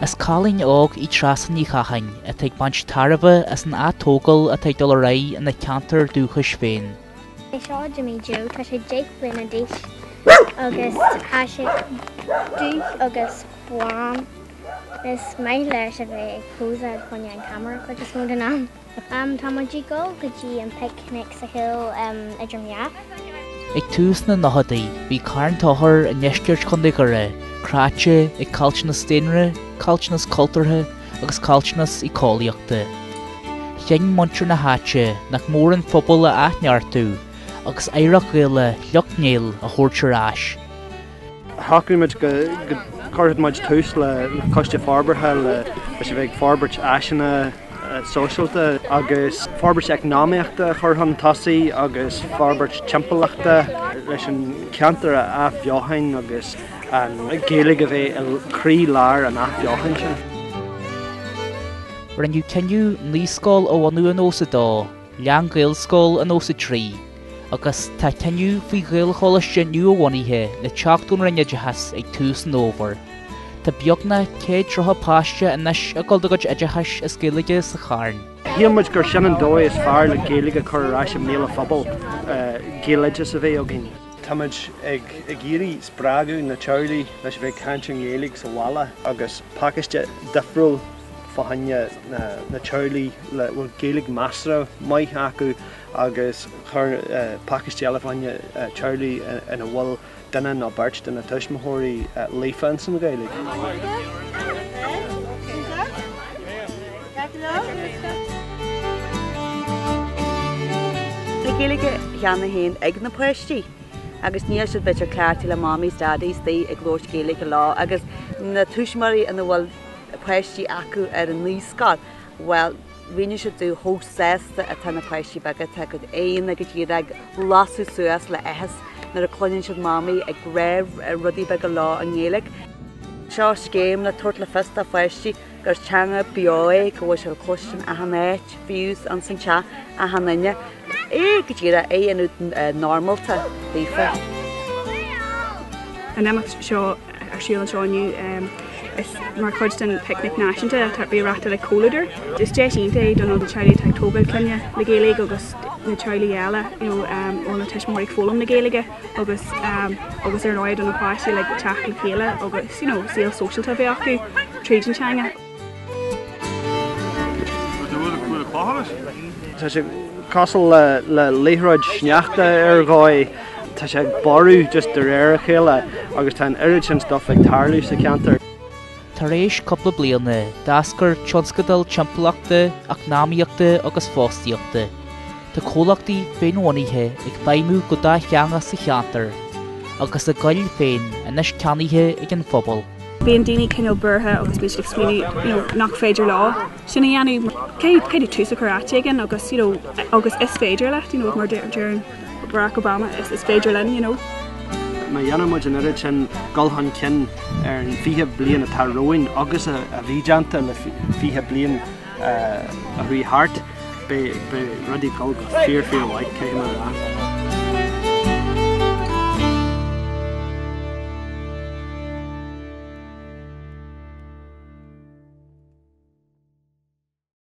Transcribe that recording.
As Colin Og I trasan I chachain, a take bunch tarva as an atógal a take dollarai and the canter dúchas féin. I saw Jimmy Joe, tá sé Jake Flynn a dish, agus tá sé dúch agus buam. Is my leis a bheith cúsa chuine an camera chu is mór an tá muid go dtí an picnic sa hill idir meath. Ag tús na nohadaí, bhí cairn tothar a neisceart chun digare, cráte ag calchnas stainre, calchnas cultartha agus calchnas I cólaíochta. Cheann montir na háte nach mór an phobal a aithneartú, agus éireach gaile leocnéil a thuirtear ais. Thachrimid go cartad muid tús le coiste farbartha le sé bheith farbairt aiseanna socialta agus farbairt economiachta churthan tasaí agus farbairt timpachta leis an ceantar a bheochain agus an géalaigh a bheith crí lár an bheochain sin. Rinneú ceniu níoscáil ó anú an ósa dá, lean gailscáil an ósa trí, agus tá ceniu faoi gailcholaiste nua bhainithe le teachtún rinne dehas ag tús an óbhar. Tá beagna cé trotha páiste inis a goldagad idehas is géalaige sa charn. Hiamuid gur seanan dói is fearr le géalaige churáis an méle phobal géalaide sa bheith agin. Táid ag géirí sprágu na teirlaí leis bheith cantin géalaigh sa bhla agus pakiste difriúil fahanne na teirlaí le bhfuil géalaigh masra mai acu agus chur pakisteala fahanne teirlaí ina bhfuil duine ná bairt den na tuismothirí lífan san gaalaigh. Na géalaige cheanna haon ag na poistí, agus níos siad beidir cleartí le mámís dadís daí ag glóir géalaige lá, agus na tuismarí ina bhfuil poistí acu ar an níoscáil, well, rinne siad dú hóséasta a tanna poistí bagad te go éon a go dtíad ag lasú suas le ehas nar a cloinn siad mámaí ag réir rudí bag lá an géalaigh. Seo scéim le tuairt le fista poistí gur teanga beoe go bhfuil se cloistean a hanéit fiús an san te a hanine. Go dtíad é anú normalta bífa. An éimeach seo ar síolann seo aniu is mar chuirstan picnic náisiúnta tá bí rata le cóladar. Is déisiúnta don na teirlaí ag tógáil clinne le géalaigh agus na teirlaí eile ó na tuismóirí fólam na géalaige agus ar náid an napáistí le teach le chéile agus síl socialta bheith acu tríd an teanga. Tá sé cosal le léithreid sneachta ar gáid tá sé barú just de réir a chéile agus tá irid sin stuff ag tarlú sa ceantar. Tar éis coppla bliana, dascar tionscadal timpachta ach námíochta agus fóstíochta. Tá cólachtaí féinmhainithe ag baimú go dá cheanga sa cheantar, agus a gail féin inis ceannaithe ag an phobal. Bíon daoine cinneal burtha agus bíos ag smíní nach féidir lá. Sinna dhéanú céidir túsa churáte again agus is féidir le mar during Barack Obama is féidir le. Ma dhéanamid an irid sin galhan cin ar an 20 bliana atá roin agus a bhídeanta le 20 blian a bhí hart be rudí gáil go fear mhaid céim